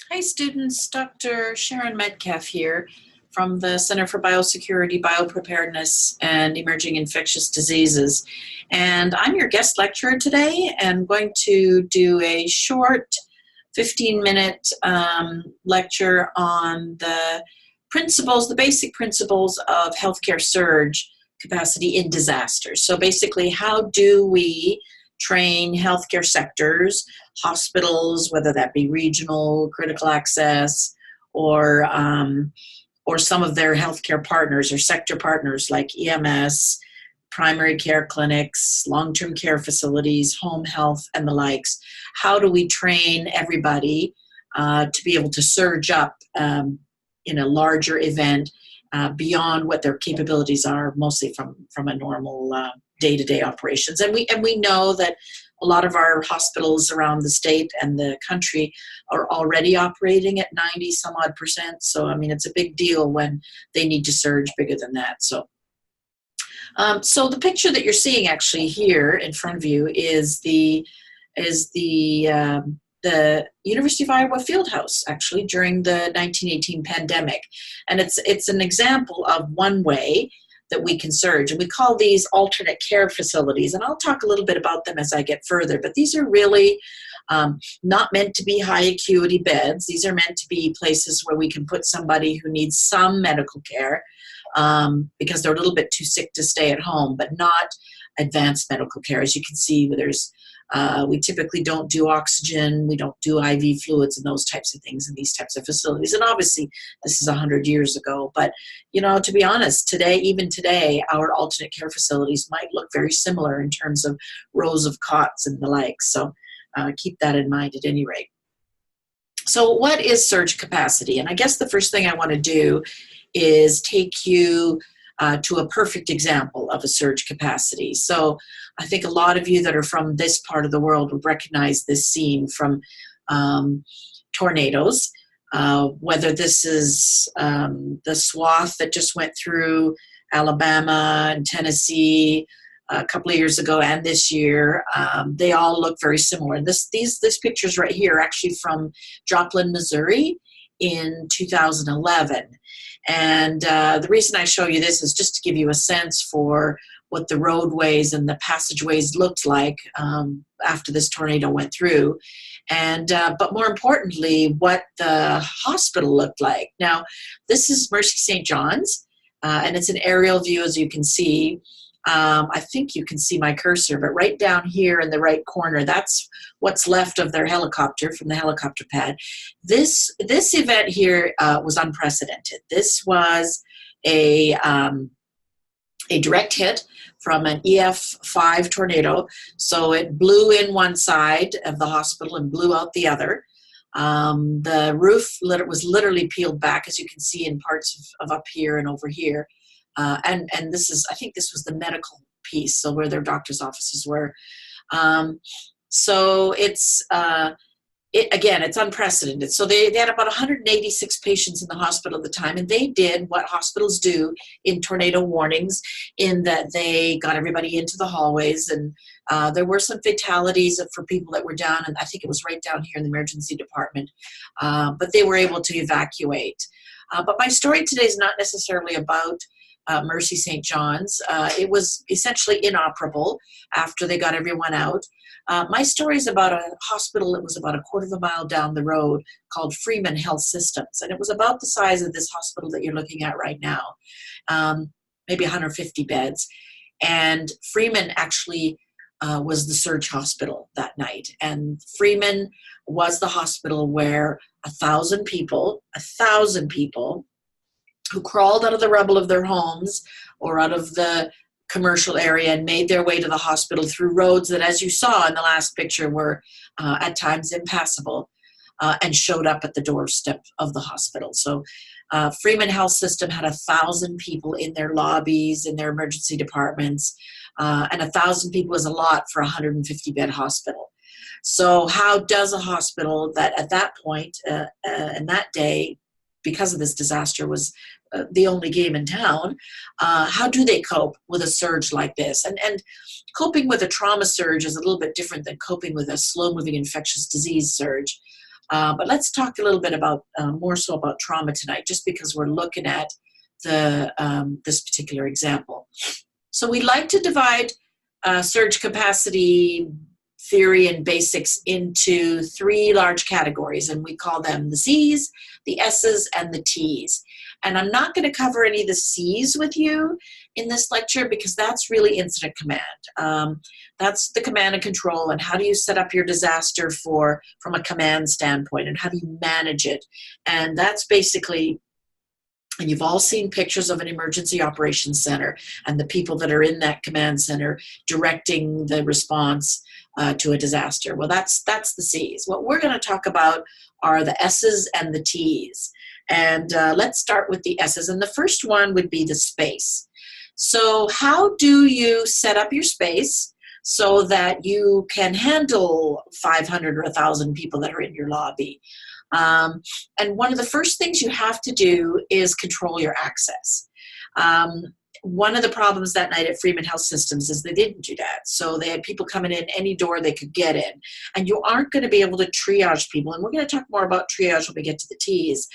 Hi students, Dr. Sharon Metcalf here from the Center for Biosecurity, Biopreparedness, and Emerging Infectious Diseases. And I'm your guest lecturer today and going to do a short 15-minute lecture on the principles, the basic principles of healthcare surge capacity in disasters. So basically, how do we train healthcare sectors, hospitals, whether that be regional, critical access, or some of their healthcare partners or sector partners like EMS, primary care clinics, long-term care facilities, home health, and the likes. How do we train everybody to be able to surge up in a larger event beyond what their capabilities are, mostly from a normal day-to-day operations. And we know that a lot of our hospitals around the state and the country are already operating at 90 some odd percent. So I mean, it's a big deal when they need to surge bigger than that. So the picture that you're seeing actually here in front of you is the University of Iowa Fieldhouse, actually, during the 1918 pandemic. And it's an example of one way that we can surge. And we call these alternate care facilities. And I'll talk a little bit about them as I get further. But these are really not meant to be high acuity beds. These are meant to be places where we can put somebody who needs some medical care because they're a little bit too sick to stay at home, but not advanced medical care. As you can see, we typically don't do oxygen, we don't do IV fluids and those types of things in these types of facilities. And obviously, this is 100 years ago. But, to be honest, even today, our alternate care facilities might look very similar in terms of rows of cots and the like. So keep that in mind at any rate. So what is surge capacity? And I guess the first thing I want to do is take you to a perfect example of a surge capacity. So I think a lot of you that are from this part of the world would recognize this scene from tornadoes, whether this is the swath that just went through Alabama and Tennessee a couple of years ago and this year. They all look very similar. This picture's right here, actually from Joplin, Missouri in 2011. And the reason I show you this is just to give you a sense for what the roadways and the passageways looked like after this tornado went through. And but more importantly, what the hospital looked like. Now, this is Mercy St. John's, and it's an aerial view, as you can see. I think you can see my cursor, but right down here in the right corner, that's what's left of their helicopter from the helicopter pad. This event here was unprecedented. This was a direct hit from an EF5 tornado. So it blew in one side of the hospital and blew out the other. The roof was literally peeled back, as you can see in parts of up here and over here. And I think this was the medical piece, so where their doctor's offices were. So it's unprecedented. So they had about 186 patients in the hospital at the time, and they did what hospitals do in tornado warnings, in that they got everybody into the hallways, and there were some fatalities for people that were down, and I think it was right down here in the emergency department, but they were able to evacuate. But my story today is not necessarily about Mercy St. John's. It was essentially inoperable after they got everyone out. My story is about a hospital that was about a quarter of a mile down the road called Freeman Health Systems. And it was about the size of this hospital that you're looking at right now, maybe 150 beds. And Freeman actually was the surge hospital that night. And Freeman was the hospital where 1,000 people who crawled out of the rubble of their homes or out of the commercial area and made their way to the hospital through roads that, as you saw in the last picture, were at times impassable, and showed up at the doorstep of the hospital. So Freeman Health System had 1,000 people in their lobbies, in their emergency departments, and 1,000 people is a lot for a 150-bed hospital. So how does a hospital that at that point and that day, because of this disaster, was the only game in town, how do they cope with a surge like this? And coping with a trauma surge is a little bit different than coping with a slow-moving infectious disease surge. But let's talk a little bit about more so about trauma tonight, just because we're looking at this particular example. So we like to divide surge capacity theory and basics into three large categories, and we call them the C's, the S's, and the T's. And I'm not going to cover any of the C's with you in this lecture because that's really incident command. That's the command and control, and how do you set up your disaster from a command standpoint, and how do you manage it. And that's basically, and you've all seen pictures of an emergency operations center and the people that are in that command center directing the response to a disaster. Well, that's the C's. What we're going to talk about are the S's and the T's. And let's start with the S's. And the first one would be the space. So how do you set up your space so that you can handle 500 or 1,000 people that are in your lobby? And one of the first things you have to do is control your access. One of the problems that night at Freeman Health Systems is they didn't do that. So they had people coming in any door they could get in. And you aren't going to be able to triage people. And we're going to talk more about triage when we get to the T's,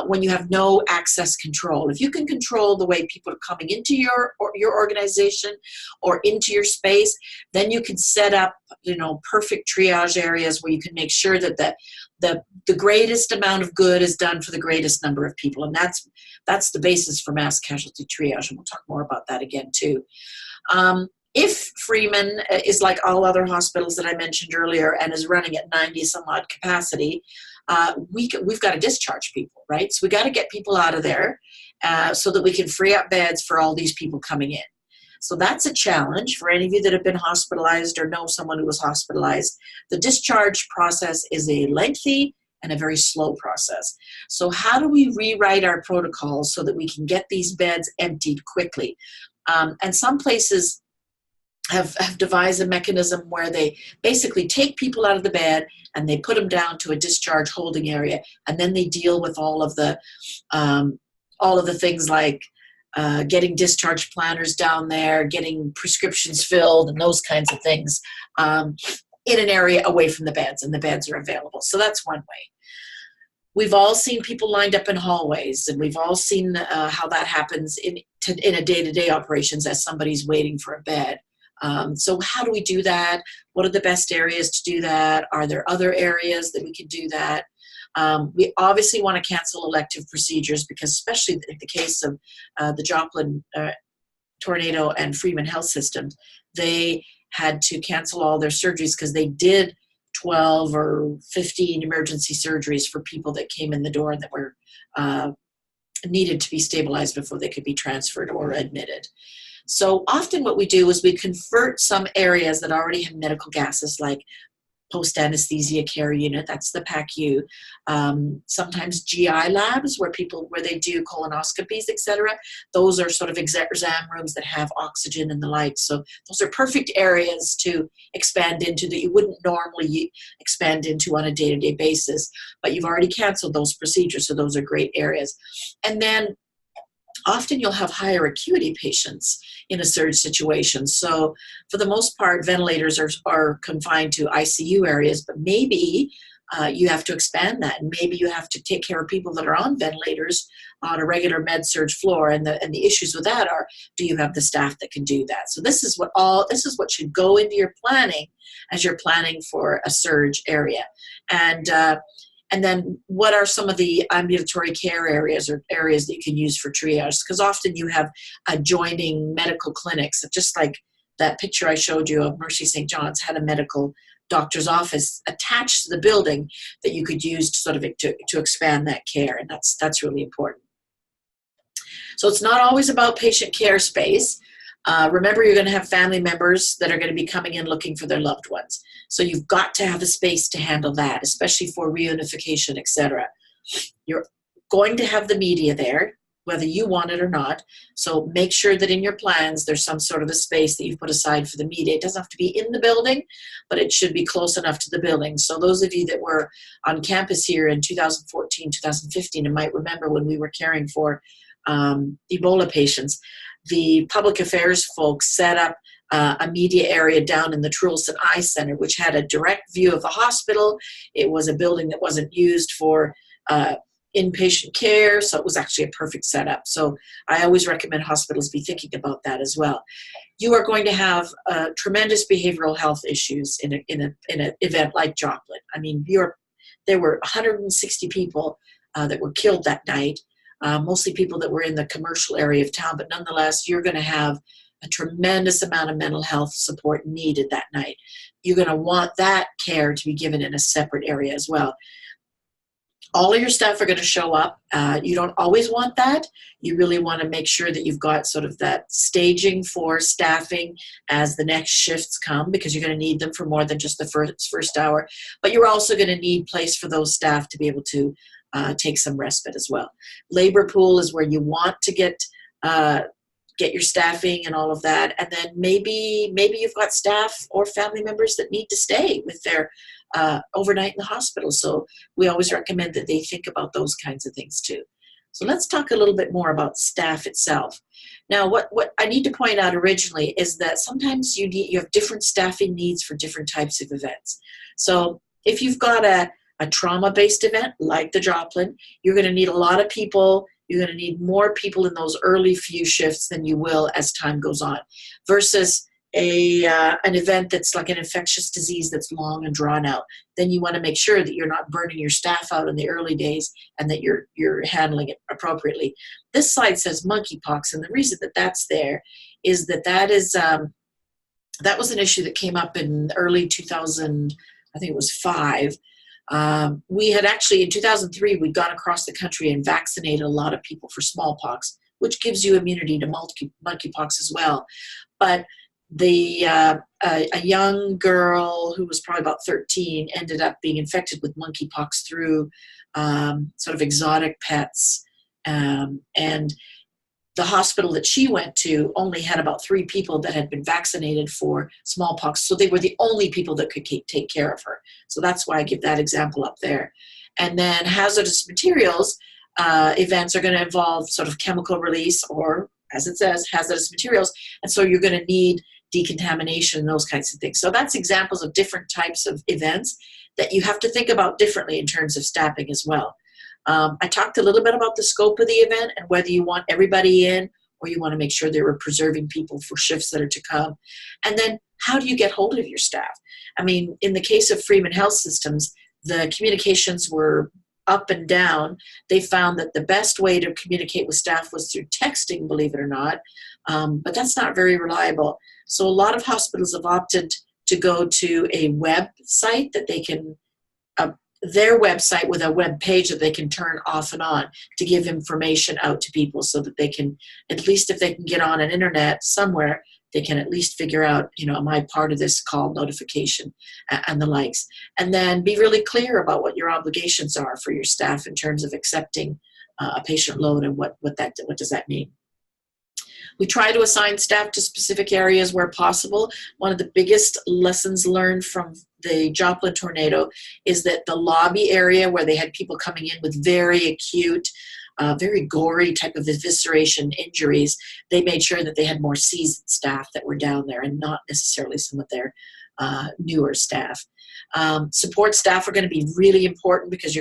when you have no access control. If you can control the way people are coming into your organization or into your space, then you can set up, perfect triage areas where you can make sure that the greatest amount of good is done for the greatest number of people. And that's the basis for mass casualty triage, and we'll talk more about that again too. If Freeman is like all other hospitals that I mentioned earlier and is running at 90 some odd capacity, we've got to discharge people, right? So we got to get people out of there so that we can free up beds for all these people coming in. So that's a challenge for any of you that have been hospitalized or know someone who was hospitalized. The discharge process is a lengthy and a very slow process. So how do we rewrite our protocols so that we can get these beds emptied quickly? And some places have devised a mechanism where they basically take people out of the bed and they put them down to a discharge holding area, and then they deal with all of the things like getting discharge planners down there, getting prescriptions filled, and those kinds of things in an area away from the beds, and the beds are available. So that's one way. We've all seen people lined up in hallways, and we've all seen how that happens in a day-to-day operations as somebody's waiting for a bed. So how do we do that? What are the best areas to do that? Are there other areas that we can do that? We obviously want to cancel elective procedures because, especially in the case of the Joplin tornado and Freeman Health Systems, they had to cancel all their surgeries because they did 12 or 15 emergency surgeries for people that came in the door that were needed to be stabilized before they could be transferred or admitted. So often what we do is we convert some areas that already have medical gases, like post-anesthesia care unit, that's the PACU. Sometimes GI labs where they do colonoscopies, etc. Those are sort of exam rooms that have oxygen and the like. So those are perfect areas to expand into that you wouldn't normally expand into on a day-to-day basis, but you've already canceled those procedures, so those are great areas. And then often you'll have higher acuity patients in a surge situation. So for the most part, ventilators are confined to ICU areas, but maybe you have to expand that, and maybe you have to take care of people that are on ventilators on a regular med-surg floor. And the issues with that are, do you have the staff that can do that? So this is what should go into your planning as you're planning for a surge area. And then what are some of the ambulatory care areas or areas that you can use for triage? Because often you have adjoining medical clinics, just like that picture I showed you of Mercy St. John's had a medical doctor's office attached to the building that you could use to sort of to expand that care, and that's really important. So it's not always about patient care space. Remember, you're going to have family members that are going to be coming in looking for their loved ones. So you've got to have a space to handle that, especially for reunification, etc. You're going to have the media there, whether you want it or not. So make sure that in your plans there's some sort of a space that you've put aside for the media. It doesn't have to be in the building, but it should be close enough to the building. So those of you that were on campus here in 2014, 2015, and might remember when we were caring for Ebola patients, the public affairs folks set up a media area down in the Trulson Eye Center, which had a direct view of the hospital. It was a building that wasn't used for inpatient care, so it was actually a perfect setup. So I always recommend hospitals be thinking about that as well. You are going to have tremendous behavioral health issues in an event like Joplin. I mean, there were 160 people that were killed that night, mostly people that were in the commercial area of town, but nonetheless, you're going to have a tremendous amount of mental health support needed that night. You're going to want that care to be given in a separate area as well. All of your staff are going to show up. You don't always want that. You really want to make sure that you've got sort of that staging for staffing as the next shifts come, because you're going to need them for more than just the first hour. But you're also going to need place for those staff to be able to take some respite as well. Labor pool is where you want to get your staffing and all of that. And then maybe you've got staff or family members that need to stay with their overnight in the hospital. So we always recommend that they think about those kinds of things too. So let's talk a little bit more about staff itself. Now, what I need to point out originally is that sometimes you have different staffing needs for different types of events. So if you've got a trauma-based event like the Joplin, you're going to need a lot of people. You're going to need more people in those early few shifts than you will as time goes on, versus an event that's like an infectious disease that's long and drawn out. Then you want to make sure that you're not burning your staff out in the early days and that you're handling it appropriately. This slide says monkeypox, and the reason that that's there is that was an issue that came up in early 2000, I think it was 5. We had actually, in 2003, we'd gone across the country and vaccinated a lot of people for smallpox, which gives you immunity to monkeypox as well. But a young girl who was probably about 13 ended up being infected with monkeypox through sort of exotic pets. And the hospital that she went to only had about 3 people that had been vaccinated for smallpox. So they were the only people that could take care of her. So that's why I give that example up there. And then hazardous materials events are going to involve sort of chemical release, or as it says, hazardous materials. And so you're going to need decontamination and those kinds of things. So that's examples of different types of events that you have to think about differently in terms of staffing as well. I talked a little bit about the scope of the event and whether you want everybody in or you want to make sure that we're preserving people for shifts that are to come. And then how do you get hold of your staff? I mean, in the case of Freeman Health Systems, the communications were up and down. They found that the best way to communicate with staff was through texting, believe it or not, but that's not very reliable. So a lot of hospitals have opted to go to a website that they can, their website with a web page that they can turn off and on to give information out to people so that they can, at least if they can get on an internet somewhere, they can at least figure out, am I part of this call notification and the likes. And then be really clear about what your obligations are for your staff in terms of accepting a patient load and what does that mean. We try to assign staff to specific areas where possible. One of the biggest lessons learned from the Joplin tornado is that the lobby area where they had people coming in with very acute, very gory type of evisceration injuries, they made sure that they had more seasoned staff that were down there and not necessarily some of their newer staff. Support staff are going to be really important because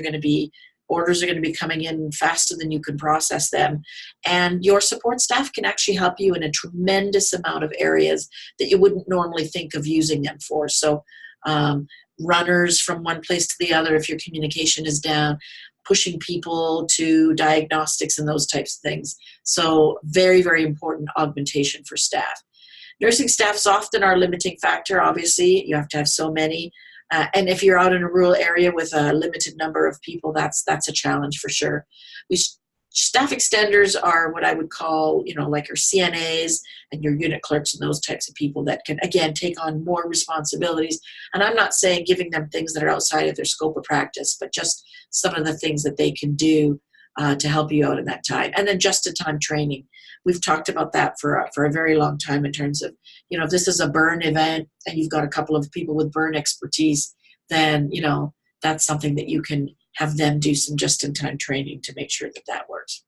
orders are going to be coming in faster than you can process them. And your support staff can actually help you in a tremendous amount of areas that you wouldn't normally think of using them for. So runners from one place to the other if your communication is down, pushing people to diagnostics and those types of things. So very, very important augmentation for staff. Nursing staffs often are a limiting factor. Obviously, you have to have so many. And if you're out in a rural area with a limited number of people, that's a challenge for sure. Staff extenders are what I would call, like your CNAs and your unit clerks and those types of people that can, again, take on more responsibilities. And I'm not saying giving them things that are outside of their scope of practice, but just some of the things that they can do to help you out in that time. And then just-in-time training. We've talked about that for a very long time in terms of, if this is a burn event and you've got a couple of people with burn expertise, then, that's something that you can have them do some just-in-time training to make sure that works.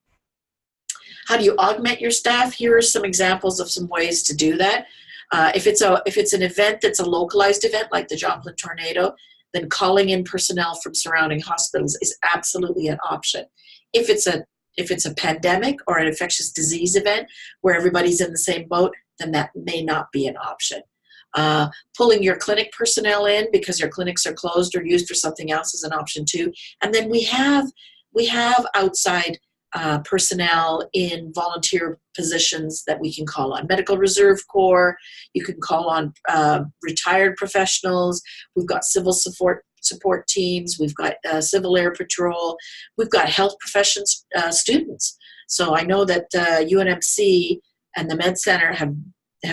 How do you augment your staff? Here are some examples of some ways to do that. If it's an event that's a localized event like the Joplin tornado, then calling in personnel from surrounding hospitals is absolutely an option. If it's a pandemic or an infectious disease event where everybody's in the same boat, then that may not be an option. Pulling your clinic personnel in because your clinics are closed or used for something else is an option too. And then we have outside personnel in volunteer positions that we can call on. Medical Reserve Corps, you can call on retired professionals. We've got civil support teams. We've got Civil Air Patrol. We've got health professions students. So I know that UNMC and the Med Center have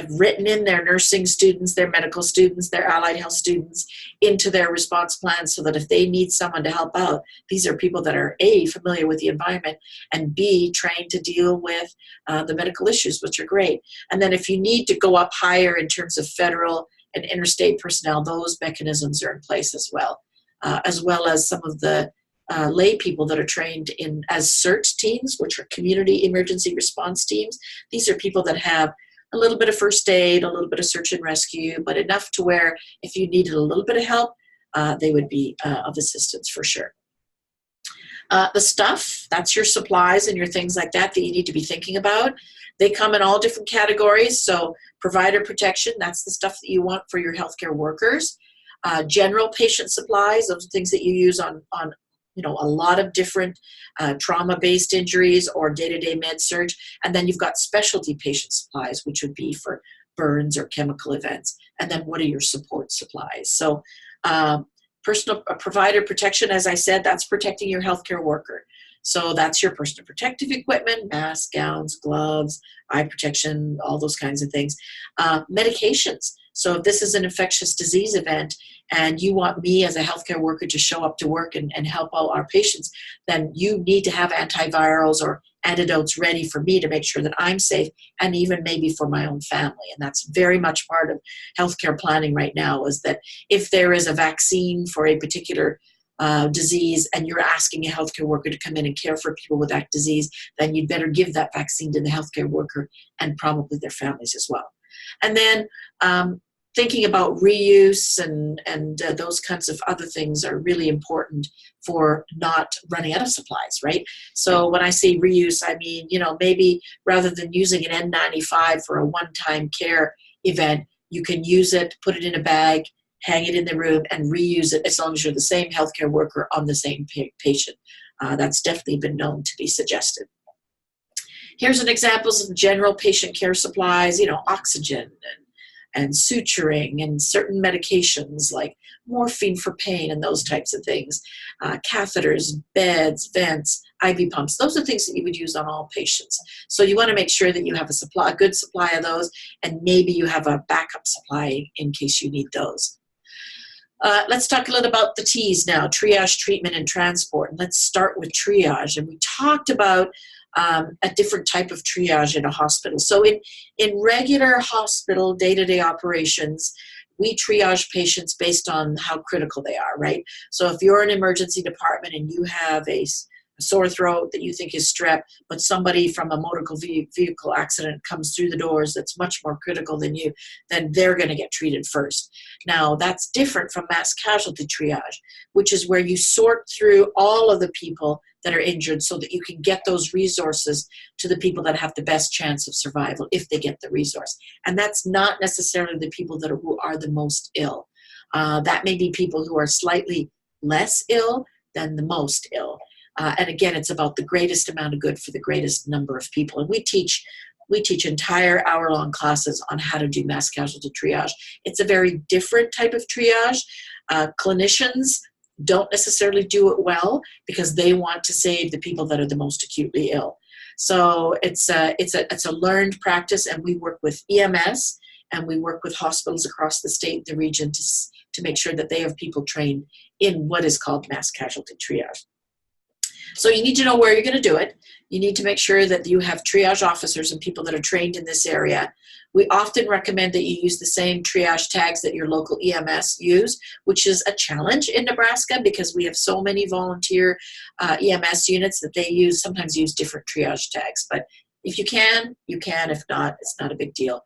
written in their nursing students, their medical students, their allied health students into their response plans so that if they need someone to help out, these are people that are A, familiar with the environment, and B, trained to deal with the medical issues, which are great. And then if you need to go up higher in terms of federal and interstate personnel, those mechanisms are in place as well as some of the lay people that are trained as CERT teams, which are community emergency response teams. These are people that have a little bit of first aid, a little bit of search and rescue, but enough to where if you needed a little bit of help, they would be of assistance for sure. The stuff, that's your supplies and your things like that you need to be thinking about. They come in all different categories. So provider protection, that's the stuff that you want for your healthcare workers. General patient supplies, those are things that you use on a lot of different trauma-based injuries or day-to-day med surg. And then you've got specialty patient supplies, which would be for burns or chemical events. And then what are your support supplies? So personal provider protection, as I said, that's protecting your healthcare worker. So that's your personal protective equipment, masks, gowns, gloves, eye protection, all those kinds of things. Medications. So if this is an infectious disease event and you want me as a healthcare worker to show up to work and help out our patients, then you need to have antivirals or antidotes ready for me to make sure that I'm safe and even maybe for my own family. And that's very much part of healthcare planning right now, is that if there is a vaccine for a particular disease and you're asking a healthcare worker to come in and care for people with that disease, then you'd better give that vaccine to the healthcare worker and probably their families as well. And then thinking about reuse and those kinds of other things are really important for not running out of supplies, right? So when I say reuse, I mean, maybe rather than using an N95 for a one-time care event, you can use it, put it in a bag, hang it in the room, and reuse it as long as you're the same healthcare worker on the same patient. That's definitely been known to be suggested. Here's an examples of general patient care supplies, oxygen and suturing and certain medications like morphine for pain and those types of things, catheters, beds, vents, IV pumps. Those are things that you would use on all patients. So you want to make sure that you have a good supply of those, and maybe you have a backup supply in case you need those. Let's talk a little about the T's now, triage, treatment, and transport. And let's start with triage. And we talked about a different type of triage in a hospital. So in regular hospital day-to-day operations, we triage patients based on how critical they are, right? So if you're an emergency department and you have a sore throat that you think is strep, but somebody from a motor vehicle accident comes through the doors that's much more critical than you, then they're going to get treated first. Now, that's different from mass casualty triage, which is where you sort through all of the people that are injured so that you can get those resources to the people that have the best chance of survival if they get the resource. And that's not necessarily the people who are the most ill. That may be people who are slightly less ill than the most ill. And again, it's about the greatest amount of good for the greatest number of people. And we teach entire hour-long classes on how to do mass casualty triage. It's a very different type of triage. Clinicians don't necessarily do it well because they want to save the people that are the most acutely ill. So it's a learned practice, and we work with EMS and we work with hospitals across the state, the region, to make sure that they have people trained in what is called mass casualty triage. So you need to know where you're going to do it. You need to make sure that you have triage officers and people that are trained in this area. We often recommend that you use the same triage tags that your local EMS use, which is a challenge in Nebraska because we have so many volunteer EMS units that they sometimes use different triage tags. But If you can, you can. If not, it's not a big deal.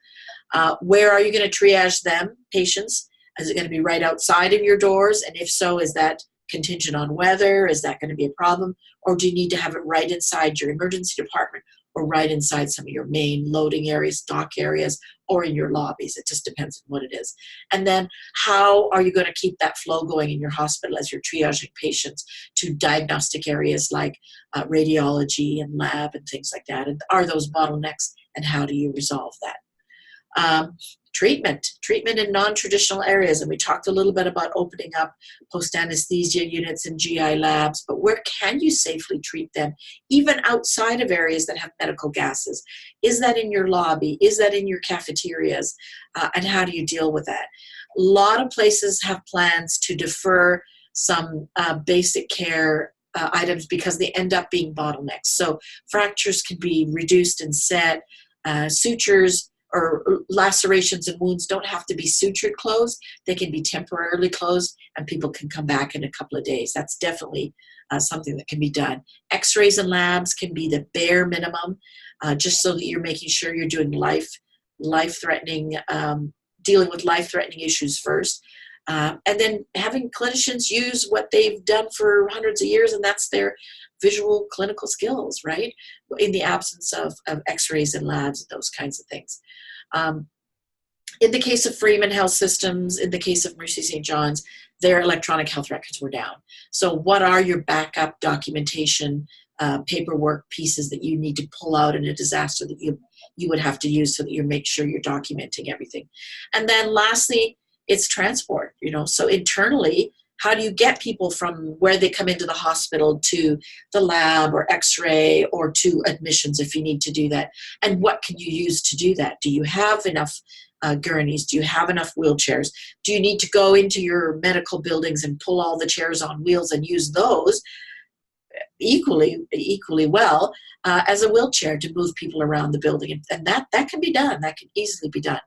Where are you going to triage them, patients? Is it going to be right outside of your doors? And if so, is that contingent on weather? Is that going to be a problem? Or do you need to have it right inside your emergency department or right inside some of your main loading areas, dock areas, or in your lobbies? It just depends on what it is. And then how are you going to keep that flow going in your hospital as you're triaging patients to diagnostic areas like radiology and lab and things like that? And are those bottlenecks, and how do you resolve that? Treatment in non-traditional areas, and we talked a little bit about opening up post-anesthesia units and GI labs, but where can you safely treat them, even outside of areas that have medical gases? Is that in your lobby? Is that in your cafeterias? And how do you deal with that? A lot of places have plans to defer some basic care items because they end up being bottlenecks. So fractures can be reduced and set, sutures or lacerations and wounds don't have to be sutured closed. They can be temporarily closed and people can come back in a couple of days. That's definitely something that can be done. X-rays and labs can be the bare minimum, just so that you're making sure you're doing life-threatening, dealing with life-threatening issues first. And then having clinicians use what they've done for hundreds of years, and that's their visual clinical skills, right? In the absence of x-rays and labs and those kinds of things. In the case of Freeman Health Systems, in the case of Mercy St. John's, their electronic health records were down. So what are your backup documentation, paperwork pieces that you need to pull out in a disaster that you would have to use so that you make sure you're documenting everything? And then lastly, it's transport, so internally, how do you get people from where they come into the hospital to the lab or x-ray or to admissions if you need to do that? And what can you use to do that? Do you have enough gurneys? Do you have enough wheelchairs? Do you need to go into your medical buildings and pull all the chairs on wheels and use those equally well as a wheelchair to move people around the building? And that can be done. That can easily be done.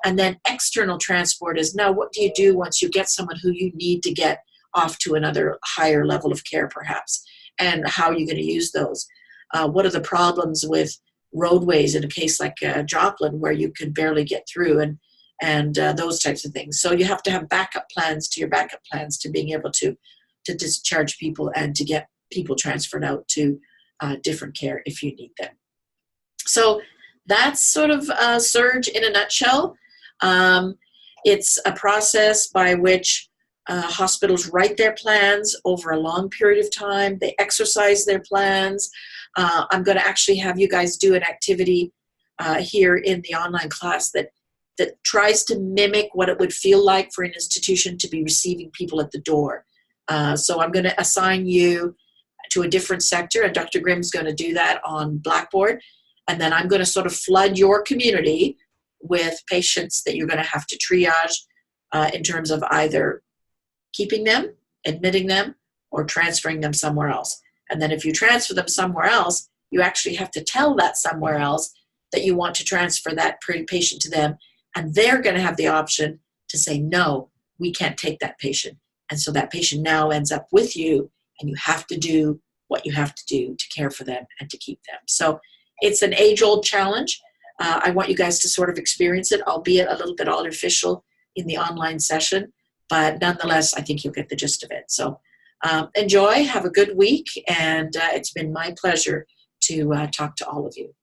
And then external transport is, now what do you do once you get someone who you need to get off to another higher level of care perhaps? And how are you going to use those? What are the problems with roadways in a case like Joplin where you can barely get through and those types of things? So you have to have backup plans to your backup plans to being able to discharge people and to get people transferred out to different care if you need them. So that's sort of Surge in a nutshell. It's a process by which hospitals write their plans over a long period of time. They exercise their plans. I'm going to actually have you guys do an activity here in the online class that tries to mimic what it would feel like for an institution to be receiving people at the door. So I'm going to assign you to a different sector, and Dr. Grimm's going to do that on Blackboard. And then I'm going to sort of flood your community with patients that you're going to have to triage in terms of either keeping them, admitting them, or transferring them somewhere else. And then if you transfer them somewhere else, you actually have to tell that somewhere else that you want to transfer that patient to them. And they're going to have the option to say, no, we can't take that patient. And so that patient now ends up with you, and you have to do what you have to do to care for them and to keep them. So it's an age-old challenge. I want you guys to sort of experience it, albeit a little bit artificial in the online session, but nonetheless, I think you'll get the gist of it. So enjoy, have a good week, and it's been my pleasure to talk to all of you.